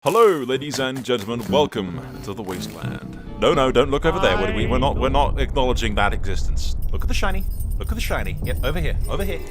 Hello, ladies and gentlemen. Welcome to the Wasteland. No, don't look over there. We're not acknowledging that existence. Look at the shiny. Look at the shiny. Yep, over here. Over here.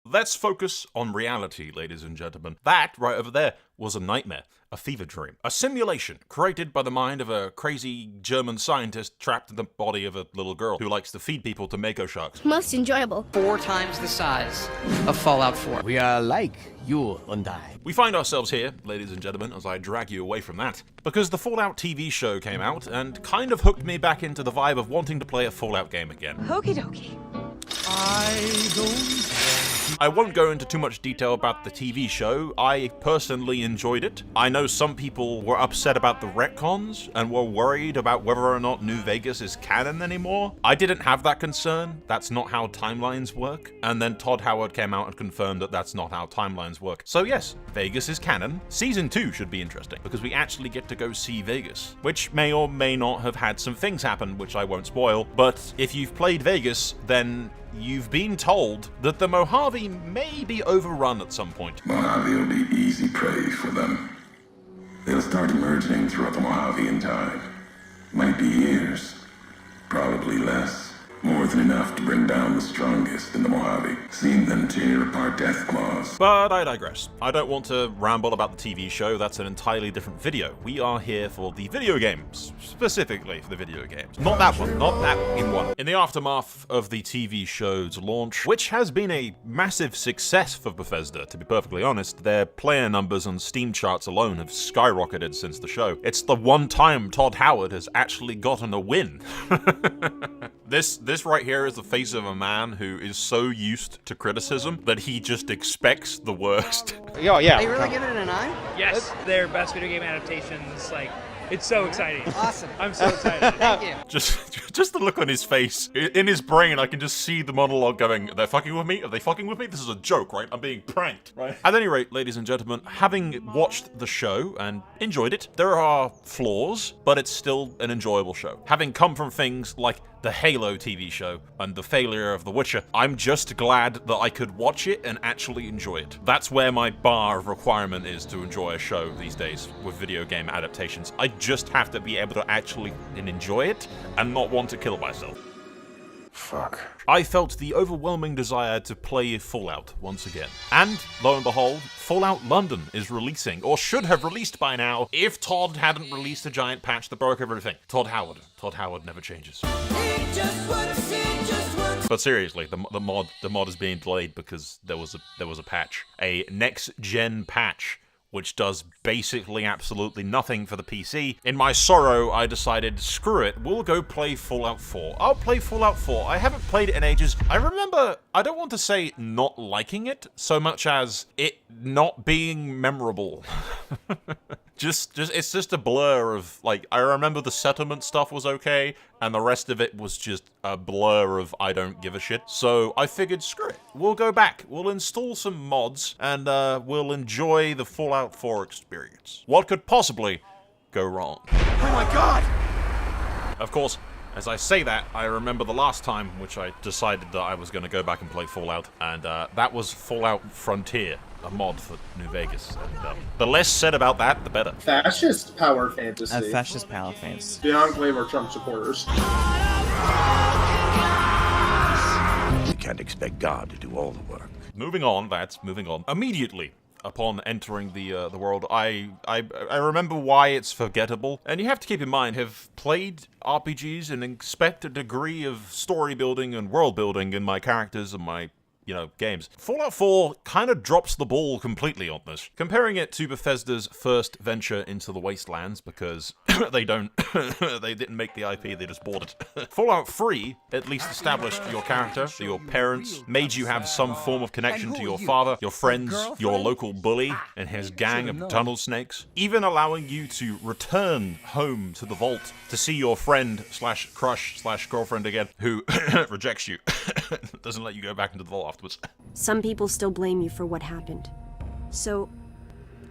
Let's focus on reality, ladies and gentlemen. That, right over there, was a nightmare, a fever dream, a simulation created by the mind of a crazy German scientist trapped in the body of a little girl who likes to feed people to mako sharks. Most enjoyable. 4 times the size of Fallout 4. We are like you and I. We find ourselves here, ladies and gentlemen, as I drag you away from that, because the Fallout TV show came out and kind of hooked me back into the vibe of wanting to play a Fallout game again. Okie dokie. I won't go into too much detail about the TV show. I personally enjoyed it. I know some people were upset about the retcons and were worried about whether or not New Vegas is canon anymore. I didn't have that concern. That's not how timelines work. And then Todd Howard came out and confirmed that that's not how timelines work. So yes, Vegas is canon. Season 2 should be interesting because we actually get to go see Vegas, which may or may not have had some things happen, which I won't spoil. But if you've played Vegas, then you've been told that the Mojave may be overrun at some point. Mojave will be easy prey for them. They'll start emerging throughout the Mojave in time. Might be years, probably less. More than enough to bring down the strongest in the Mojave. Seen them tear apart death claws. But I digress. I don't want to ramble about the TV show. That's an entirely different video. We are here for the video games. Specifically for the video games. Not that one. Not that in one. In the aftermath of the TV show's launch, which has been a massive success for Bethesda, to be perfectly honest, their player numbers on Steam charts alone have skyrocketed since the show. It's the one time Todd Howard has actually gotten a win. This right here is the face of a man who is so used to criticism that he just expects the worst. Oh, yeah. Are you really giving it a 9? Yes, they're best video game adaptations. Like, it's so exciting. Awesome. I'm so excited. Thank you. Just the look on his face. In his brain, I can just see the monologue going, they're fucking with me? Are they fucking with me? This is a joke, right? I'm being pranked, right? At any rate, ladies and gentlemen, having watched the show and enjoyed it, there are flaws, but it's still an enjoyable show. Having come from things like the Halo TV show and the failure of The Witcher, I'm just glad that I could watch it and actually enjoy it. That's where my bar of requirement is to enjoy a show these days with video game adaptations. I just have to be able to actually enjoy it and not want to kill myself. Fuck. I felt the overwhelming desire to play Fallout once again. And, lo and behold, Fallout London is releasing, or should have released by now, if Todd hadn't released a giant patch that broke everything. Todd Howard never changes. But seriously, the mod is being delayed because there was a patch. A next-gen patch which does basically absolutely nothing for the PC. In my sorrow, I decided, screw it, we'll go play Fallout 4. I'll play Fallout 4. I haven't played it in ages. I remember, I don't want to say not liking it, so much as it not being memorable. It's just a blur of, like, I remember the settlement stuff was okay, and the rest of it was just a blur of I don't give a shit. So I figured, screw it. We'll go back. We'll install some mods, and we'll enjoy the Fallout 4 experience. What could possibly go wrong? Oh my god! Of course, as I say that, I remember the last time which I decided that I was going to go back and play Fallout, and that was Fallout Frontier, a mod for New Vegas. And the less said about that, the better. Fascist power fantasy. Fascist power fantasy. The enclave are Trump supporters. You can't expect God to do all the work. Moving on. Immediately upon entering the world, I remember why it's forgettable. And you have to keep in mind, have played RPGs and expect a degree of story building and world building in my characters and my games. Fallout 4 kind of drops the ball completely on this. Comparing it to Bethesda's first venture into the Wastelands, because they didn't make the IP, they just bought it. Fallout 3 at least established your character, your parents, made you have some form of connection to your father, your friends, your local bully, and his gang of tunnel snakes, even allowing you to return home to the vault to see your friend slash crush slash girlfriend again, who rejects you, doesn't let you go back into the vault afterwards. Some people still blame you for what happened. So,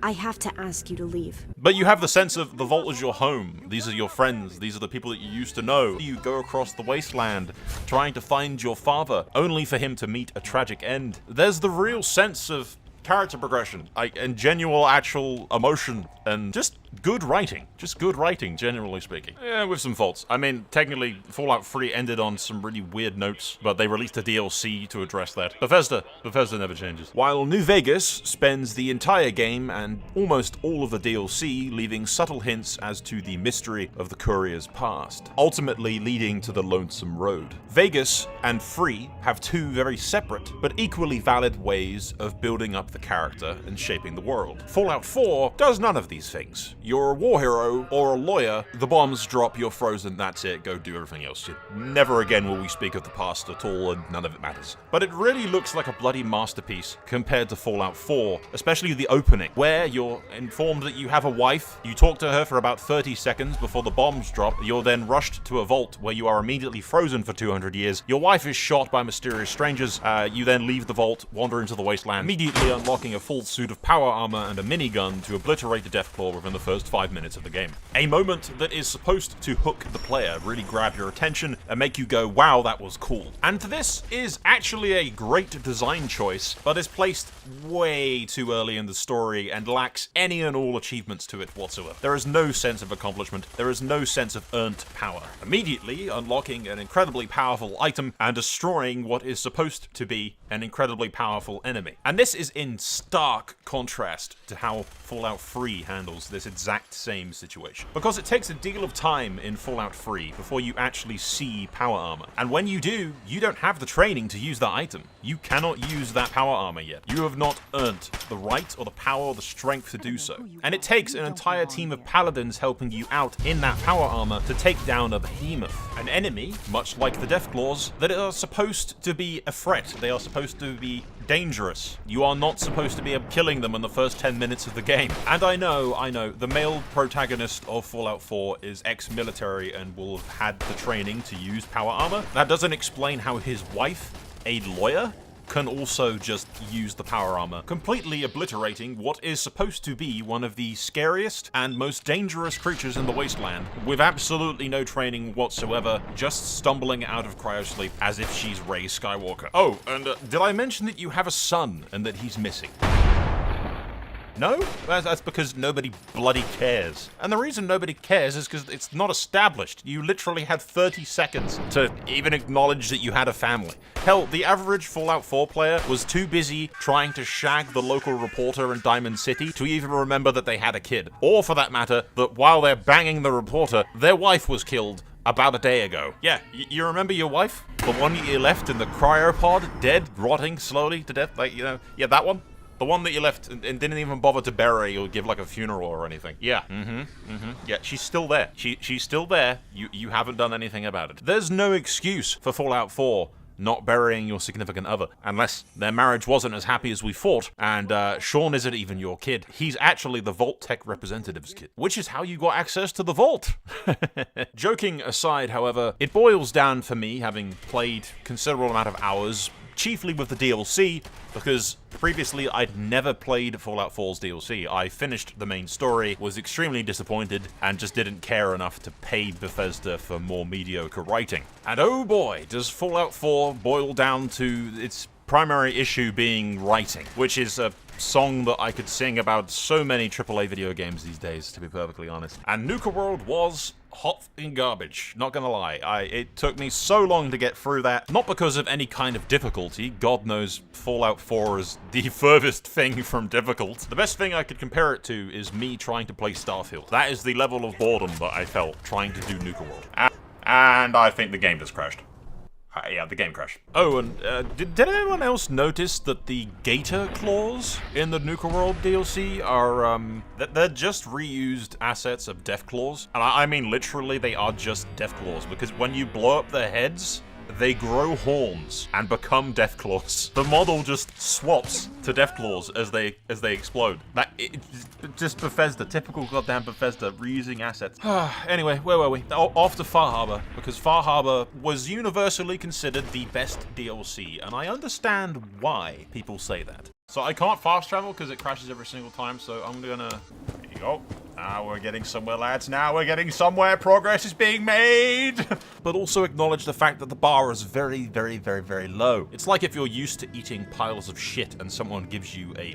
I have to ask you to leave. But you have the sense of the vault is your home. These are your friends. These are the people that you used to know. You go across the wasteland trying to find your father, only for him to meet a tragic end. There's the real sense of character progression, and genuine actual emotion, and just good writing. Just good writing, generally speaking. Yeah, with some faults. I mean, technically, Fallout 3 ended on some really weird notes, but they released a DLC to address that. Bethesda never changes. While New Vegas spends the entire game and almost all of the DLC leaving subtle hints as to the mystery of the courier's past, ultimately leading to the Lonesome Road. Vegas and Free have two very separate but equally valid ways of building up the character and shaping the world. Fallout 4 does none of these things. You're a war hero or a lawyer, the bombs drop, you're frozen, that's it, go do everything else. Never again will we speak of the past at all, and none of it matters. But it really looks like a bloody masterpiece compared to Fallout 4, especially the opening, where you're informed that you have a wife, you talk to her for about 30 seconds before the bombs drop, you're then rushed to a vault where you are immediately frozen for 200 years, your wife is shot by mysterious strangers, you then leave the vault, wander into the wasteland, immediately unlocking a full suit of power armor and a minigun to obliterate the Deathclaw within the first 5 minutes of the game. A moment that is supposed to hook the player, really grab your attention, and make you go, wow, that was cool. And this is actually a great design choice, but is placed way too early in the story and lacks any and all achievements to it whatsoever. There is no sense of accomplishment, there is no sense of earned power. Immediately unlocking an incredibly powerful item and destroying what is supposed to be an incredibly powerful enemy. And this is in stark contrast to how Fallout 3 handles this exact same situation. Because it takes a deal of time in Fallout 3 before you actually see power armor. And when you do, you don't have the training to use that item. You cannot use that power armor yet. You have not earned the right or the power or the strength to do so. And it takes an entire team of paladins helping you out in that power armor to take down a behemoth. An enemy, much like the Deathclaws, that are supposed to be a threat. They are supposed to be dangerous. You are not supposed to be killing them in the first 10 minutes of the game. And I know, the male protagonist of Fallout 4 is ex-military and will have had the training to use power armor. That doesn't explain how his wife, a lawyer, can also just use the power armor, completely obliterating what is supposed to be one of the scariest and most dangerous creatures in the wasteland, with absolutely no training whatsoever, just stumbling out of cryosleep as if she's Rey Skywalker. Oh, and did I mention that you have a son and that he's missing? No? That's because nobody bloody cares. And the reason nobody cares is because it's not established. You literally had 30 seconds to even acknowledge that you had a family. Hell, the average Fallout 4 player was too busy trying to shag the local reporter in Diamond City to even remember that they had a kid. Or, for that matter, that while they're banging the reporter, their wife was killed about a day ago. Yeah, you remember your wife? The one that you left in the cryopod, dead, rotting slowly to death? Yeah, that one? The one that you left and didn't even bother to bury or give like a funeral or anything. Yeah, yeah, she's still there. She's still there. You haven't done anything about it. There's no excuse for Fallout 4 not burying your significant other, unless their marriage wasn't as happy as we thought, and Sean isn't even your kid. He's actually the Vault Tech representative's kid, which is how you got access to the Vault. Joking aside, however, it boils down for me, having played considerable amount of hours, chiefly with the DLC, because previously I'd never played Fallout 4's DLC. I finished the main story, was extremely disappointed, and just didn't care enough to pay Bethesda for more mediocre writing. And oh boy, does Fallout 4 boil down to its primary issue being writing, which is a song that I could sing about so many AAA video games these days, to be perfectly honest. And Nuka-World was hot fucking garbage, not gonna lie. It took me so long to get through that, not because of any kind of difficulty. God knows Fallout 4 is the furthest thing from difficult. The best thing I could compare it to is me trying to play Starfield. That is the level of boredom that I felt trying to do Nuka-World. And I think the game just crashed. Yeah, the game crashed. Oh, and did anyone else notice that the gator claws in the Nuka-World DLC are, they're just reused assets of Deathclaws? And I mean literally they are just Deathclaws, because when you blow up their heads, they grow horns and become Deathclaws. The model just swaps to Deathclaws as they explode. Just Bethesda, typical goddamn Bethesda, reusing assets. Anyway, where were we? Off to Far Harbor, because Far Harbor was universally considered the best DLC, and I understand why people say that. So I can't fast travel because it crashes every single time, so I'm gonna... There you go. Now we're getting somewhere, lads. Now we're getting somewhere. Progress is being made. But also acknowledge the fact that the bar is very, very, very, very low. It's like if you're used to eating piles of shit and someone gives you a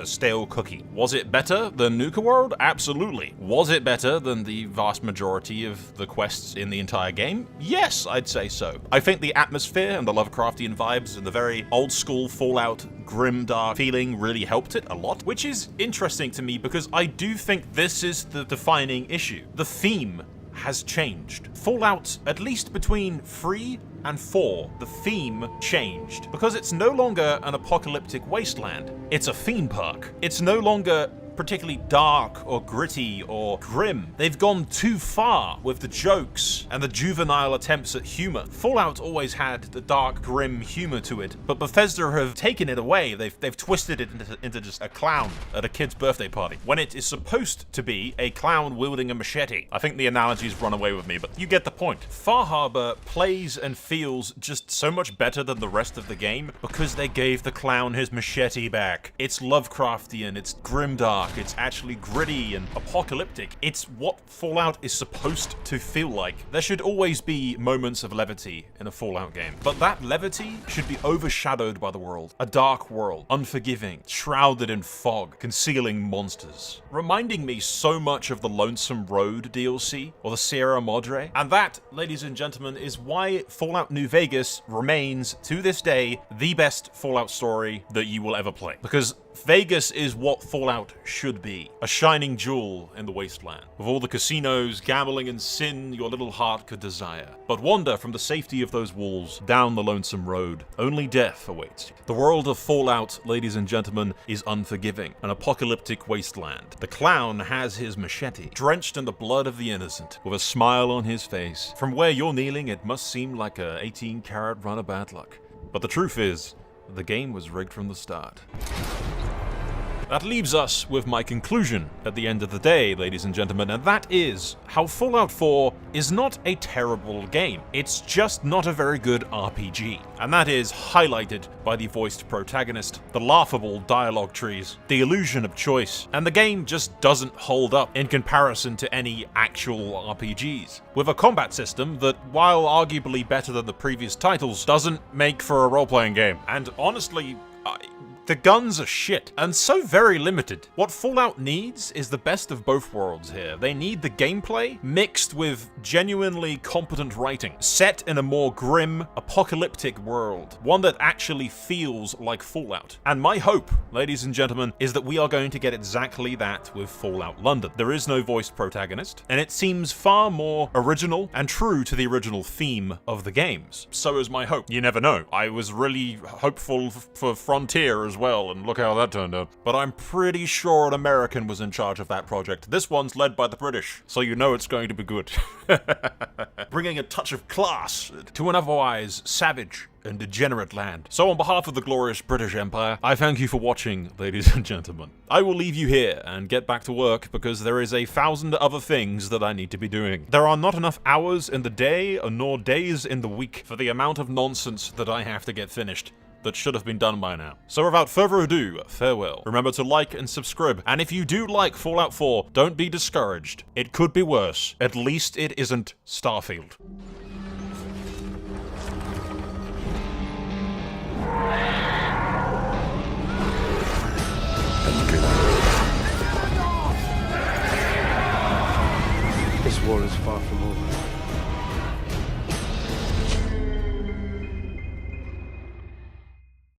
stale cookie. Was it better than Nuka-World? Absolutely. Was it better than the vast majority of the quests in the entire game? Yes, I'd say so. I think the atmosphere and the Lovecraftian vibes and the very old school Fallout grim dark feeling really helped it a lot, which is interesting to me because I do think this is the defining issue. The theme has changed. Fallout, at least between 3 and 4, the theme changed because it's no longer an apocalyptic wasteland. It's a theme park. It's no longer particularly dark or gritty or grim. They've gone too far with the jokes and the juvenile attempts at humor. Fallout always had the dark, grim humor to it, but Bethesda have taken it away. They've twisted it into just a clown at a kid's birthday party, when it is supposed to be a clown wielding a machete. I think the analogies run away with me, but you get the point. Far Harbor plays and feels just so much better than the rest of the game because they gave the clown his machete back. It's Lovecraftian, it's grimdark, it's actually gritty and apocalyptic. It's what Fallout is supposed to feel like. There should always be moments of levity in a Fallout game, but that levity should be overshadowed by the world. A dark world, unforgiving, shrouded in fog, concealing monsters. Reminding me so much of the Lonesome Road DLC or the Sierra Madre. And that, ladies and gentlemen, is why Fallout New Vegas remains, to this day, the best Fallout story that you will ever play. Because Vegas is what Fallout should be. A shining jewel in the wasteland. With all the casinos, gambling, and sin your little heart could desire. But wander from the safety of those walls, down the lonesome road. Only death awaits you. The world of Fallout, ladies and gentlemen, is unforgiving. An apocalyptic wasteland. The clown has his machete, drenched in the blood of the innocent, with a smile on his face. From where you're kneeling, it must seem like a 18-carat run of bad luck. But the truth is, the game was rigged from the start. That leaves us with my conclusion at the end of the day, ladies and gentlemen, and that is how Fallout 4 is not a terrible game. It's just not a very good RPG. And that is highlighted by the voiced protagonist, the laughable dialogue trees, the illusion of choice, and the game just doesn't hold up in comparison to any actual RPGs. With a combat system that, while arguably better than the previous titles, doesn't make for a role-playing game. And honestly, the guns are shit, and so very limited. What Fallout needs is the best of both worlds here. They need the gameplay mixed with genuinely competent writing, set in a more grim, apocalyptic world, one that actually feels like Fallout. And my hope, ladies and gentlemen, is that we are going to get exactly that with Fallout London. There is no voiced protagonist, and it seems far more original and true to the original theme of the games. So is my hope. You never know. I was really hopeful for Frontier as well, and look how that turned out. But I'm pretty sure an American was in charge of that project. This one's led by the British, so you know it's going to be good. Bringing a touch of class to an otherwise savage and degenerate land. So on behalf of the glorious British Empire, I thank you for watching, ladies and gentlemen. I will leave you here and get back to work because there is 1,000 other things that I need to be doing. There are not enough hours in the day nor days in the week for the amount of nonsense that I have to get finished that should have been done by now. So without further ado, farewell. Remember to like and subscribe, and if you do like Fallout 4, don't be discouraged. It could be worse. At least it isn't Starfield. This war is far from over.